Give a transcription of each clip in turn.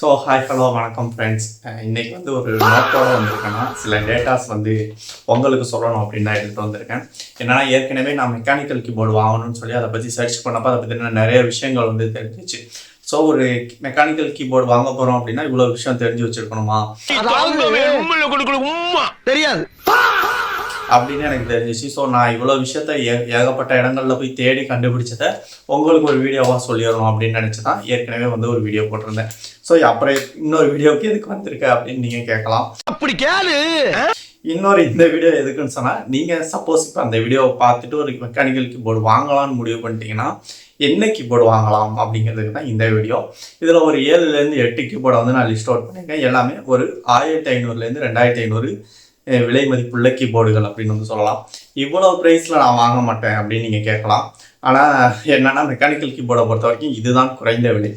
So hello வணக்கம் friends. இன்றைக்கி வந்து ஒரு நோட்டோடு வந்திருக்கேன்னா சில டேட்டாஸ் வந்து உங்களுக்கு சொல்லணும் அப்படின்னு தான் எடுத்துகிட்டு வந்திருக்கேன். என்னென்னா ஏற்கனவே நான் மெக்கானிக்கல் கீபோர்டு வாங்கணும்னு சொல்லி அதை பற்றி சர்ச் பண்ணப்போ அதை பற்றின நிறைய விஷயங்கள் வந்து தெரிஞ்சிச்சு. ஸோ ஒரு மெக்கானிக்கல் கீபோர்டு வாங்க போகிறோம் அப்படின்னா இவ்வளோ விஷயம் தெரிஞ்சு வச்சுருக்கணுமா தெரியாது அப்படின்னு எனக்கு தெரிஞ்சிச்சு. ஸோ நான் இவ்வளோ விஷயத்த ஏகப்பட்ட இடங்களில் போய் தேடி கண்டுபிடிச்சதை உங்களுக்கு ஒரு வீடியோவாக சொல்லிடணும் அப்படின்னு நினச்சி தான் ஏற்கனவே வந்து ஒரு வீடியோ போட்டிருந்தேன். ஸோ அப்புறம் இன்னொரு வீடியோவுக்கு எதுக்கு வந்திருக்க அப்படின்னு நீங்கள் கேட்கலாம். அப்படி கேளு. இந்த வீடியோ எதுக்குன்னு சொன்னால், நீங்கள் சப்போஸ் இப்போ அந்த வீடியோவை பார்த்துட்டு ஒரு மெக்கானிக்கல் கீபோர்டு வாங்கலாம்னு முடிவு பண்ணிட்டீங்கன்னா என்ன கீபோர்டு வாங்கலாம் அப்படிங்கிறதுக்கு தான் இந்த வீடியோ. இதில் ஒரு 7லேருந்து 8 கீபோர்டை வந்து நான் லிஸ்ட் அவுட் பண்ணியிருக்கேன். எல்லாமே ஒரு 1500லேருந்து 2500 விலை மதிப்புள்ள கீபோர்டுகள் அப்படின்னு வந்து சொல்லலாம். இவ்வளோ ப்ரைஸில் நான் வாங்க மாட்டேன் அப்படின்னு நீங்கள் கேட்கலாம். ஆனால் என்னென்னா மெக்கானிக்கல் கீபோர்டை பொறுத்த வரைக்கும் இதுதான் குறைந்த விலை.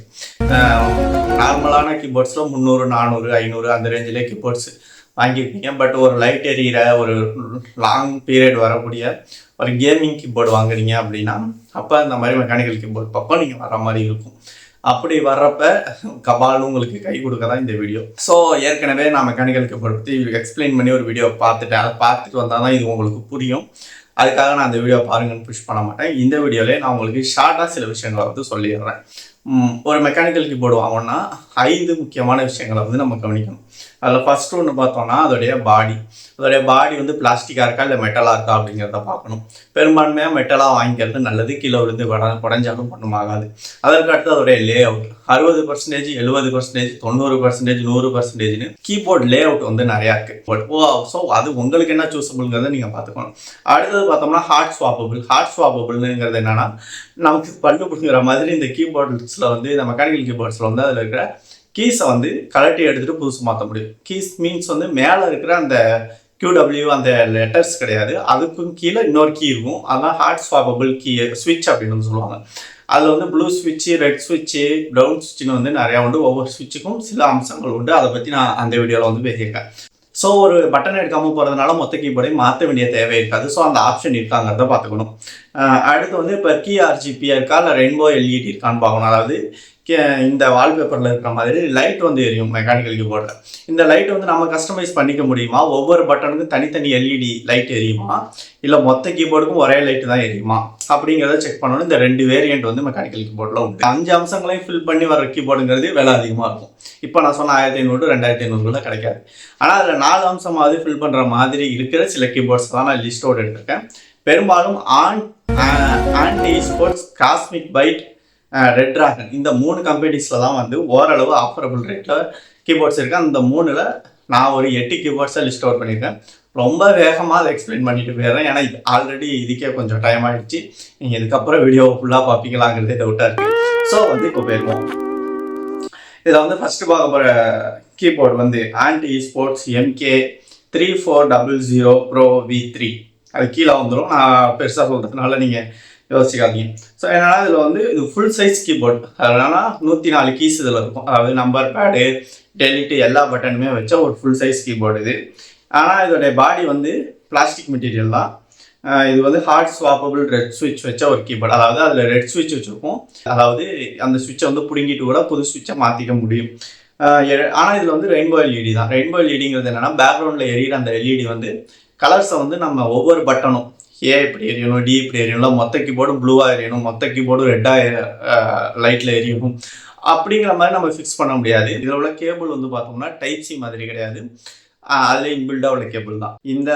நார்மலான கீபோர்ட்ஸில் 300, 400, 500 அந்த ரேஞ்சிலே கீபோர்ட்ஸ் வாங்கியிருப்பீங்க. பட் ஒரு லைட் எரியிற ஒரு லாங் பீரியட் வரக்கூடிய ஒரு கேமிங் கீபோர்டு வாங்குறீங்க அப்படின்னா அப்போ இந்த மாதிரி மெக்கானிக்கல் கீபோர்டு பக்கம் நீங்கள் வர மாதிரி இருக்கும். அப்படி வர்றப்ப கபால்னு உங்களுக்கு கை கொடுக்க தான் இந்த வீடியோ. ஸோ ஏற்கனவே நான் மெக்கானிக்கல் கீபோர்டு பற்றி எக்ஸ்பிளைன் பண்ணி ஒரு வீடியோ பார்த்துட்டேன். அதை பார்த்துட்டு வந்தால் தான் இது உங்களுக்கு புரியும். அதுக்காக நான் அந்த வீடியோ பாருங்கன்னு புஷ் பண்ண மாட்டேன். இந்த வீடியோவிலே நான் உங்களுக்கு ஷார்ட்டாக சில விஷயங்களை வந்து சொல்லிடுறேன். ஒரு மெக்கானிக்கல் கீபோர்டு வாங்கணும்னா 5 முக்கியமான விஷயங்களை வந்து நம்ம கவனிக்கணும். அதில் ஃபஸ்ட்டு ஒன்று பார்த்தோம்னா அதோடைய பாடி வந்து பிளாஸ்டிக்காக இருக்கா இல்லை மெட்டலாக இருக்கா அப்படிங்கிறத பார்க்கணும். பெரும்பான்மையாக மெட்டலாக வாங்கிக்கிறது நல்லது. கீழே விழுந்து உடஞ்சாலும் ஒன்றுமாகாது. அதற்கு அடுத்து அதோடைய லே அவுட் 60%, 70%, 90%, 100%ன்னு கீபோர்டு லே அவுட் வந்து நிறையா இருக்குது. ஸோ அது உங்களுக்கு என்ன சூஸபிள்ங்கிறத நீங்கள் பார்த்துக்கணும். அடுத்தது பார்த்தோம்னா ஹார்ட் ஸ்வாப்பபிள்ங்கிறது என்னென்னா, நமக்கு கண்டுபிடிக்கிற மாதிரி இந்த கீபோர்ட்ஸில் வந்து இந்த மெக்கானிக்கல் கீபோர்ட்ஸில் வந்து அதில் இருக்கிற கீஸை வந்து கலட்டி எடுத்துகிட்டு புதுசு மாற்ற முடியும். கீஸ் மீன்ஸ் வந்து மேலே இருக்கிற அந்த QW அந்த லெட்டர்ஸ் கிடையாது, அதுக்கும் கீழே இன்னொரு கீ இருக்கும். அதான் ஹார்ட் ஸ்வாப்பபிள் கீ ஸ்விட்ச் அப்படின்னு சொல்லுவாங்க. அதில் வந்து ப்ளூ ஸ்விட்சு, ரெட் ஸ்விட்சு, ப்ரௌன் ஸ்விட்சுன்னு வந்து நிறையா உண்டு. ஒவ்வொரு ஸ்விட்சுக்கும் சில அம்சங்கள் உண்டு. அதை பற்றி நான் அந்த வீடியோவில் வந்து பேசியிருக்கேன். ஸோ ஒரு பட்டன் எடுக்காமல் போகிறதுனால மொத்த கீபோர்டையும் மாற்ற வேண்டிய தேவை இருக்காது. ஸோ அந்த ஆப்ஷன் இருக்காங்கிறத பார்த்துக்கணும். அடுத்து வந்து இப்போ RGB இருக்கா இல்லை ரெயின்போ LED இருக்கான்னு பார்க்கணும். அதாவது இந்த வால்பேப்பரில் இருக்கிற மாதிரி லைட் வந்து எரியும் மெக்கானிக்கல் கீபோர்டில். இந்த லைட் வந்து நம்ம கஸ்டமைஸ் பண்ணிக்க முடியுமா? ஒவ்வொரு பட்டனுக்கும் தனித்தனி LED லைட் எரியுமா, இல்லை மொத்த கீபோர்டுக்கும் ஒரே லைட்டு தான் எரியுமா அப்படிங்கிறத செக் பண்ணணும். இந்த 2 வேரியண்ட் வந்து மெக்கானிக்கல் கீபோர்டில் உண்டு. 5 அம்சங்களையும் ஃபில் பண்ணி வர கீபோர்டுங்கிறது விலை அதிகமாக இருக்கும். இப்போ நான் சொன்ன 1500, 2500 கிடைக்காது. ஆனால் அதில் 4 அம்சமாவது ஃபில் பண்ணுற மாதிரி இருக்கிற சில கீபோர்ட்ஸ் தான் நான் லிஸ்ட் அவுட் எடுத்திருக்கேன். பெரும்பாலும் anti sports, cosmic byte, red dragon இந்த 3 கம்பெனிஸில் தான் வந்து ஓரளவு ஆஃபரபிள் ரேட்டில் கீபோர்ட்ஸ் இருக்குது. அந்த 3ல் நான் ஒரு 8 கீபோர்ட்ஸை லிஸ்ட் அவுட் பண்ணியிருக்கேன். ரொம்ப வேகமாக அதை எக்ஸ்பிளைன் பண்ணிட்டு போயிடுறேன். ஏன்னா ஆல்ரெடி இதுக்கே கொஞ்சம் டைம் ஆகிடுச்சு. நீங்கள் இதுக்கப்புறம் வீடியோவை ஃபுல்லாக பார்ப்பீங்களாங்கிறதே டவுட்டாக இருக்குது. ஸோ வந்து இப்போ போயிருவோம். இதில் வந்து ஃபஸ்ட்டு பார்க்க போகிற கீபோர்டு வந்து anti sports MK3400 Pro V3. அது கீழே வந்துடும். நான் பெருசாக சொல்கிறதுனால நீங்கள் யோசிக்காதீங்க. ஸோ என்னன்னா இதில் வந்து இது ஃபுல் சைஸ் கீபோர்டு. அதனால 104 கீஸ் இதில் இருக்கும். அதாவது நம்பர் பேடு, டெலிட்டு எல்லா பட்டனுமே வச்ச ஒரு ஃபுல் சைஸ் கீபோர்டு இது. ஆனால் இதோடைய பாடி வந்து பிளாஸ்டிக் மெட்டீரியல் தான். இது வந்து ஹார்ட் ஸ்வாப்பபிள் ரெட் ஸ்விட்ச் வச்ச ஒரு கீபோர்டு. அதாவது அதில் ரெட் ஸ்விட்ச் வச்சுருக்கும். அதாவது அந்த ஸ்விட்சை வந்து பிடுங்கிட்டு கூட புது ஸ்விட்சை மாற்றிக்க முடியும். ஆனால் இதில் வந்து ரெயின்போ LED தான். ரெயின்போ LEDங்கிறது என்னென்னா, பேக்ரவுண்டில் எரியிற அந்த LED வந்து கலர்ஸை வந்து நம்ம ஒவ்வொரு பட்டனும் ஏ இப்படி எரியணும், டி இப்படி எரியணும், மொத்த கீபோர்டும் ப்ளூவாக எரியணும், மொத்த கீபோர்டும் ரெட்டாக லைட்டில் எரியணும் அப்படிங்கிற மாதிரி நம்ம ஃபிக்ஸ் பண்ண முடியாது. இதில் உள்ள கேபிள் வந்து பார்த்தோம்னா டைப் C மாதிரி கிடையாது. அதில் இன்பில்டாக உள்ள கேபிள் தான். இந்த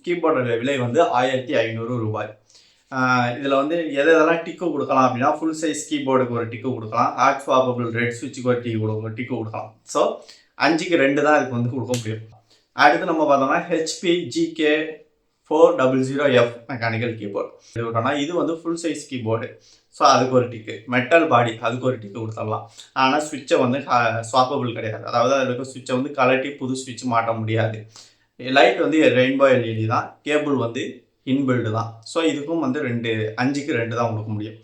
கீபோர்டோட விலை வந்து 1500 ரூபாய். இதில் வந்து எதெல்லாம் டிக்கு கொடுக்கலாம் அப்படின்னா, ஃபுல் சைஸ் கீபோர்டுக்கு ஒரு டிக்கு கொடுக்கலாம், ஹார்ட் ஸ்வாப்பபிள் ரெட் ஸ்விட்சுக்கு ஒரு டிக்கு கொடுக்கலாம். ஸோ 5க்கு 2 தான் இதுக்கு வந்து கொடுக்க முடியும். அடுத்து நம்ம பார்த்தோம்னா HP GK400F மெக்கானிக்கல் கீபோர்டு கொடுத்தோம்னா இது வந்து ஃபுல் சைஸ் கீபோர்டு. ஸோ அதுக்கு ஒரு டிக்கு, மெட்டல் பாடி அதுக்கு ஒரு டிக்கு கொடுத்துடலாம். ஆனால் ஸ்விட்சை வந்து ஸ்வாப்பபிள் கிடையாது. அதாவது அதில் இருக்க ஸ்விட்சை வந்து கலட்டி புது ஸ்விட்ச் மாட்ட முடியாது. லைட் வந்து ரெயின்போ LED தான். கேபிள் வந்து இன்பில்டு தான். ஸோ இதுக்கும் வந்து 5க்கு 2 தான் கொடுக்க முடியும்.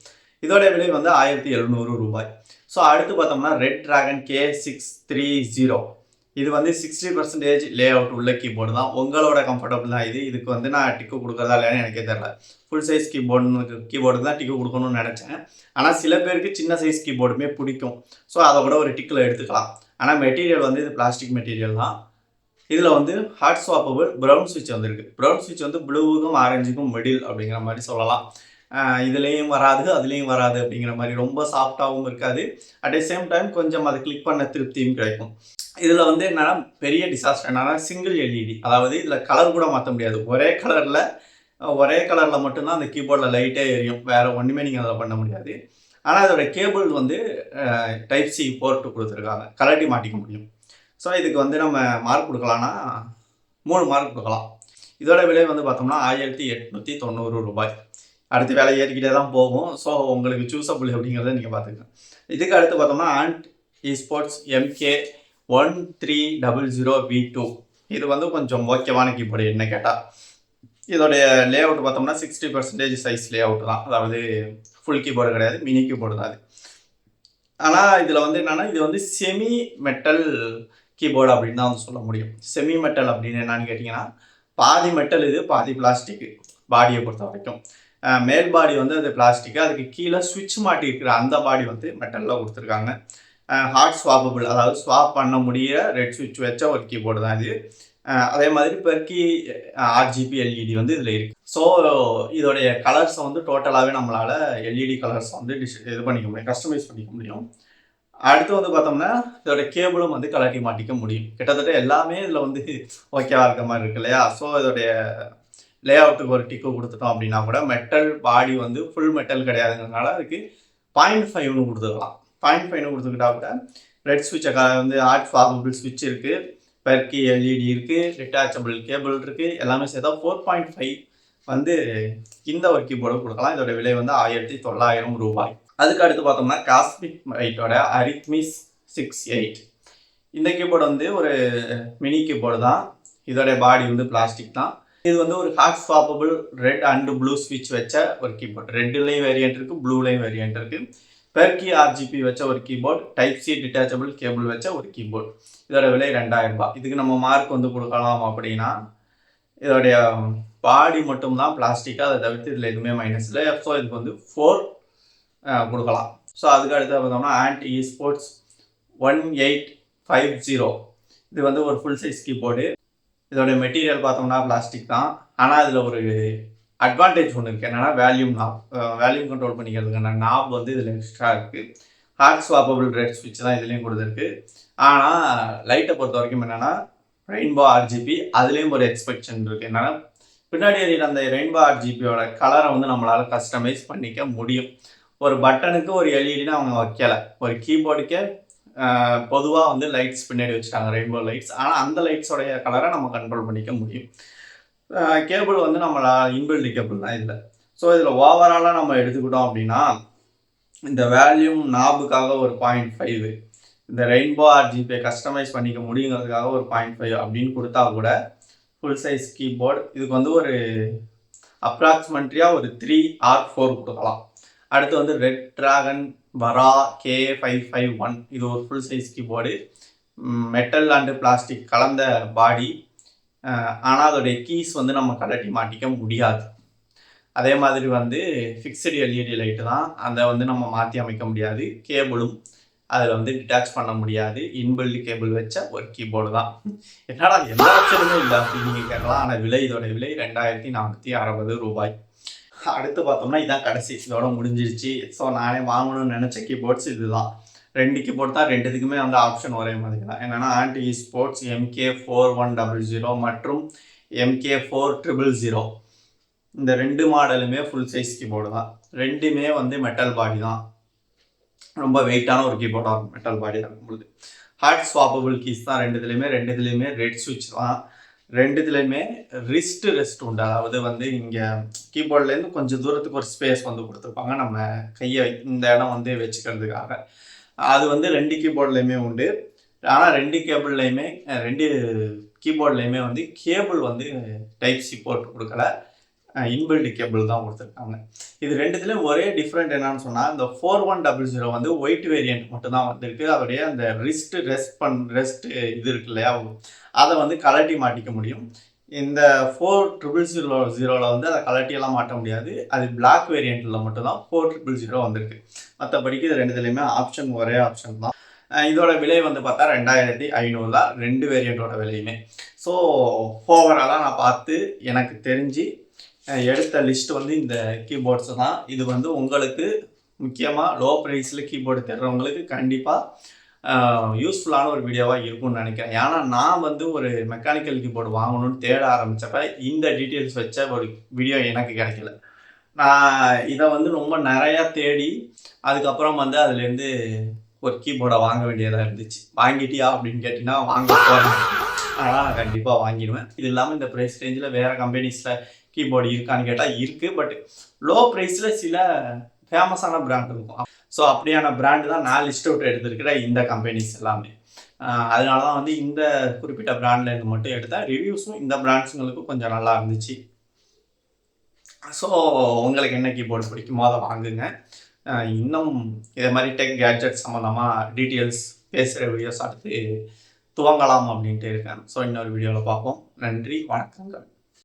இதோட விலை வந்து 1700 ரூபாய். ஸோ அடுத்து பார்த்தோம்னா ரெட் டிராகன் K630 இது வந்து 60% லே அவுட் உள்ள கீபோர்டு தான். உங்களோட கம்ஃபர்டபுள் தான் இது. இதுக்கு வந்து நான் டிக்கு கொடுக்குறதா இல்லையான்னு எனக்கே தெரியல. ஃபுல் சைஸ் கீபோர்டுக்கு தான் டிக்கு கொடுக்கணும்னு நினச்சேன். ஆனால் சில பேருக்கு சின்ன சைஸ் கீபோர்டுமே பிடிக்கும். ஸோ அதை கூட ஒரு டிக்கில் எடுத்துக்கலாம். ஆனால் மெட்டீரியல் வந்து இது பிளாஸ்டிக் மெட்டீரியல் தான். இதில் வந்து ஹாட் ஸ்வாப்பபிள் ப்ரௌன் ஸ்விட்ச் வந்துருக்கு. ப்ரௌன் ஸ்விட்ச் வந்து ப்ளூவுக்கும் ஆரஞ்சுக்கும் மிடில் அப்படிங்கிற மாதிரி சொல்லலாம். இதுலேயும் வராது அதுலேயும் வராது அப்படிங்கிற மாதிரி ரொம்ப சாஃப்டாகவும் இருக்காது. அட் த சேம் டைம் கொஞ்சம் அதை கிளிக் பண்ண திருப்தியும் கிடைக்கும். இதில் வந்து என்னென்னா பெரிய டிசாஸ்டர் என்னென்னா சிங்கிள் எல்இடி, அதாவது இதில் கலர் கூட மாற்ற முடியாது. ஒரே கலரில் மட்டும்தான் அந்த கீபோர்டில் லைட்டே எரியும். வேறு ஒன்றுமே நீங்கள் அதில் பண்ண முடியாது. ஆனால் அதோட கேபிள் வந்து டைப் சி போர்ட்டு கொடுத்துருக்காங்க, கலட்டி மாட்டிக்க முடியும். ஸோ இதுக்கு வந்து நம்ம மார்க் கொடுக்கலான்னா 3 மார்க் கொடுக்கலாம். இதோட விலை வந்து பார்த்தோம்னா 1890 ரூபாய். அடுத்து விலை ஏறிக்கிட்டே தான் போகும். ஸோ உங்களுக்கு சூஸபிள் அப்படிங்கிறத நீங்கள் பார்த்துக்கலாம். இதுக்கு அடுத்து பார்த்தோம்னா ஆண்ட் eSports MK1300V2. இது வந்து கொஞ்சம் ஓகேவான கீபோர்டு என்ன கேட்டால். இதோடைய லே அவுட் பார்த்தோம்னா 60% சைஸ் லே அவுட் தான். அதாவது ஃபுல் கீபோர்டு கிடையாது, மினி கீபோர்டு தான் அது. ஆனால் இதில் வந்து என்னென்னா இது வந்து செமி மெட்டல் கீபோர்டு அப்படின்னு தான் வந்து சொல்ல முடியும். செமி மெட்டல் அப்படின்னு என்னன்னு கேட்டிங்கன்னா பாதி மெட்டல் இது, பாதி பிளாஸ்டிக்கு. பாடியை பொறுத்த வரைக்கும் மேல் பாடி வந்து அது பிளாஸ்டிக்கு, அதுக்கு கீழே ஸ்விட்ச் மாட்டி இருக்கிற அந்த பாடி வந்து மெட்டலில் கொடுத்துருக்காங்க. ஹாட் ஸ்வாப்பபிள், அதாவது ஸ்வாப் பண்ண முடிய ரெட் ஸ்விட்ச் வச்ச ஒரு கீபோர்டு தான் இது. அதே மாதிரி பெர்க்கி RGB LED வந்து இதில் இருக்குது. ஸோ இதோடைய கலர்ஸை வந்து டோட்டலாகவே நம்மளால் LED கலர்ஸை வந்து இது பண்ணிக்க முடியும், கஸ்டமைஸ் பண்ணிக்க முடியும். அடுத்து வந்து பார்த்தோம்னா இதோட கேபிளும் வந்து கலட்டி மாட்டிக்க முடியும். கிட்டத்தட்ட எல்லாமே இதில் வந்து ஓகேவா இருக்க மாதிரி இருக்கு இல்லையா. ஸோ இதோடைய லே அவுட்டுக்கு ஒரு டிக்கு கொடுத்துட்டோம் அப்படின்னா கூட மெட்டல் பாடி வந்து ஃபுல் மெட்டல் கிடையாதுங்கிறதுனால அதுக்கு 0.5 கொடுத்துக்கலாம். 0.5 கொடுத்துக்கிட்டா கூட ரெட் ஸ்விட்சை வந்து ஹாட் ஸ்வாப்பபிள் ஸ்விட்ச் இருக்குது, பெர்க்கி LED இருக்குது, டிட்டாச்சபிள் கேபிள் இருக்குது, எல்லாமே சேர்த்தா 4.5 வந்து இந்த ஒரு கீபோர்டு கொடுக்கலாம். இதோட விலை வந்து 1900 ரூபாய். அதுக்கு அடுத்து பார்த்தோம்னா காஸ்மிக் மைட்டோட அரித்மிஸ் 68. இந்த கீபோர்டு வந்து ஒரு மினி கீபோர்டு தான். இதோட பாடி வந்து பிளாஸ்டிக் தான். இது வந்து ஒரு hot swappable red and blue ஸ்விட்ச் வச்ச ஒரு கீபோர்டு. ரெட்லேயும் வேரியன்ட் இருக்குது, ப்ளூலேயும் வேரியன்ட் இருக்குது. பெர்க்கி RGB வச்ச ஒரு keyboard, type C detachable cable வச்ச ஒரு கீபோர்டு. இதோட விலை 2000 ரூபாய். இதுக்கு நம்ம மார்க் வந்து கொடுக்கலாம் அப்படின்னா இதோடைய பாடி மட்டும்தான் பிளாஸ்டிக்காக, அதை தவிர்த்து இதில் எதுவுமே மைனஸ் இல்லை. ஸோ இதுக்கு வந்து 4 கொடுக்கலாம். ஸோ அதுக்கு அடுத்து பார்த்தோம்னா ஆண்ட் eSports 1850. இது வந்து ஒரு ஃபுல் சைஸ் கீபோர்டு. இதோட மெட்டீரியல் பார்த்தோம்னா பிளாஸ்டிக் தான். ஆனால் இதில் ஒரு அட்வான்டேஜ் ஒன்று இருக்குது. என்னென்னா வேல்யூம் கண்ட்ரோல் பண்ணிக்கிறதுக்கான நாப் வந்து இதில் எக்ஸ்ட்ரா இருக்குது. ஹாட் ஸ்வாப்பபிள் ரெட் ஸ்விட்ச் தான் இதுலேயும் கொடுத்துருக்கு. ஆனால் லைட்டை பொறுத்த வரைக்கும் என்னென்னா ரெயின்போ RGB, அதுலேயும் ஒரு எக்ஸ்பெக்ஷன் இருக்குது. என்னென்னா பின்னாடி அந்த ரெயின்போ RGBயோட கலரை வந்து நம்மளால் கஸ்டமைஸ் பண்ணிக்க முடியும். ஒரு பட்டனுக்கு ஒரு எல்இடினா அவங்க வைக்கலை. ஒரு கீபோர்டுக்கே பொதுவாக வந்து லைட்ஸ் பின்னாடி வச்சுட்டாங்க, ரெயின்போ லைட்ஸ். ஆனால் அந்த லைட்ஸோடைய கலரை நம்ம கண்ட்ரோல் பண்ணிக்க முடியும். கேபிள் வந்து நம்மளால் இன்பில்ட் கேபிள் தான் இதில். ஸோ இதில் ஓவராலாக நம்ம எடுத்துக்கிட்டோம் அப்படின்னா இந்த வேல்யூம் நாபுக்காக ஒரு 0.5, இந்த ரெயின்போ RGB கஸ்டமைஸ் பண்ணிக்க முடியுங்கிறதுக்காக ஒரு 0.5 அப்படின்னு கொடுத்தா கூட ஃபுல் சைஸ் கீபோர்டு இதுக்கு வந்து ஒரு அப்ராக்சிமேட்லியாக ஒரு 3 or 4 கொடுக்கலாம். அடுத்து வந்து ரெட் டிராகன் வரா K551. இது ஒரு full size keyboard, metal and plastic கலந்த பாடி. ஆனால் அதோடைய கீஸ் வந்து நம்ம கலட்டி மாட்டிக்க முடியாது. அதே மாதிரி வந்து ஃபிக்ஸ்டு LED லைட்டு தான், அதை வந்து நம்ம மாற்றி அமைக்க முடியாது. கேபிளும் அதில் வந்து டிட்டாச் பண்ண முடியாது. இன்பில்ட் கேபிள் வச்ச ஒரு கீபோர்டு தான். என்னடா எல்லா ஆப்ஷனுமே இல்லை அப்படின்னு நீங்கள் கேட்கலாம். ஆனால் இதோட விலை 2460 ரூபாய். அடுத்து பார்த்தோம்னா இதான் கடைசி, இதோட முடிஞ்சிருச்சு. ஸோ நானே வாங்கணும்னு நினச்ச கீபோர்ட்ஸ் இதுதான். 2 கீபோர்ட் தான், 2த்துக்குமே வந்து ஆப்ஷன் ஒரே மாதிரி தான். என்னென்னா ஆண்ட் eSports MK4100 மற்றும் MK4000. இந்த 2 மாடலுமே ஃபுல் சைஸ் கீபோர்டு தான். 2மே வந்து மெட்டல் பாடி தான். ரொம்ப வெயிட்டான ஒரு கீபோர்டாக இருக்கும் மெட்டல் பாடியாக இருக்கும்போது. ஹாட் ஸ்வாப்பபிள் கீஸ் தான் 2த்துலேயுமே ரெட் ஸ்விட்ச் தான். 2த்துலேயுமே ரெஸ்ட் உண்டு. அதாவது வந்து இங்கே கீபோர்ட்லேருந்து கொஞ்சம் தூரத்துக்கு ஒரு ஸ்பேஸ் வந்து கொடுத்துருப்பாங்க, நம்ம கையை இந்த இடம் வந்து வச்சுக்கிறதுக்காக. அது வந்து 2 கீபோர்ட்லேயுமே உண்டு. ஆனால் 2 கீபோர்ட்லேயுமே வந்து கேபிள் வந்து டைப் சி போர்ட் கொடுக்கல. இன்பில்ட் கேபிள் தான் கொடுத்துருக்காங்க. இது ரெண்டுத்துலேயும் ஒரே டிஃப்ரெண்ட் என்னன்னு சொன்னால், இந்த 4100 வந்து ஒயிட் வேரியண்ட் மட்டும் தான் வந்திருக்கு. அதோடைய அந்த ரெஸ்ட் இது இருக்கு இல்லையா, அதை வந்து கலட்டி மாட்டிக்க முடியும். இந்த 4000 வந்து அதை கலட்டியெல்லாம் மாட்ட முடியாது. அது பிளாக் வேரியண்ட்டில் மட்டும்தான் 4000 வந்திருக்கு. மற்றபடிக்கு இது ரெண்டுத்துலேயுமே ஒரே ஆப்ஷன் தான். இதோட விலை வந்து பார்த்தா 2500 தான், 2 வேரியண்ட்டோட விலையுமே. ஸோ ஓவராலாக நான் பார்த்து எனக்கு தெரிஞ்சு எடுத்த லிஸ்ட் வந்து இந்த கீபோர்ட்ஸ் தான். இது வந்து உங்களுக்கு முக்கியமாக லோ ப்ரைஸில் கீபோர்டு தேடுறவங்களுக்கு கண்டிப்பாக யூஸ்ஃபுல்லான ஒரு வீடியோவாக இருக்கும்னு நினைக்கிறேன். ஏன்னா நான் வந்து ஒரு மெக்கானிக்கல் கீபோர்டு வாங்கணும்னு தேட ஆரம்பித்தப்ப இந்த டீட்டெயில்ஸ் வச்ச ஒரு வீடியோ எனக்கு கிடைக்கல. நான் இதை வந்து ரொம்ப நிறையா தேடி அதுக்கப்புறம் வந்து அதுலேருந்து ஒரு கீபோர்டை வாங்க வேண்டியதாக இருந்துச்சு. வாங்கிட்டியா அப்படின்னு கேட்டிங்கன்னா வாங்க போகிறேன், ஆனால் நான் கண்டிப்பாக வாங்கிடுவேன். இது இல்லாமல் இந்த ப்ரைஸ் ரேஞ்சில் வேறு கம்பெனிஸில் கீபோர்டு இருக்கான்னு கேட்டால் இருக்குது. பட் லோ ப்ரைஸில் சில ஃபேமஸான பிராண்ட் இருக்கும். ஸோ அப்படியான பிராண்டு தான் நான் லிஸ்ட் அவுட் எடுத்துருக்கிற இந்த கம்பெனிஸ் எல்லாமே. அதனால தான் வந்து இந்த குறிப்பிட்ட பிராண்ட்லேருந்து மட்டும் எடுத்தேன். ரிவ்யூஸும் இந்த பிராண்ட்ஸுங்களுக்கு கொஞ்சம் நல்லா இருந்துச்சு. ஸோ உங்களுக்கு என்ன கீபோர்டு பிடிக்குமோ அதை வாங்குங்க. இன்னும் இதே மாதிரி டெக் கேட்ஜெட் சம்மந்தமாக டீட்டெயில்ஸ் பேசுகிற வீடியோஸ் அடுத்து துவங்கலாம் அப்படின்ட்டு இருக்கேன். ஸோ இன்னொரு வீடியோவில் பார்ப்போம். நன்றி, வணக்கங்கள்.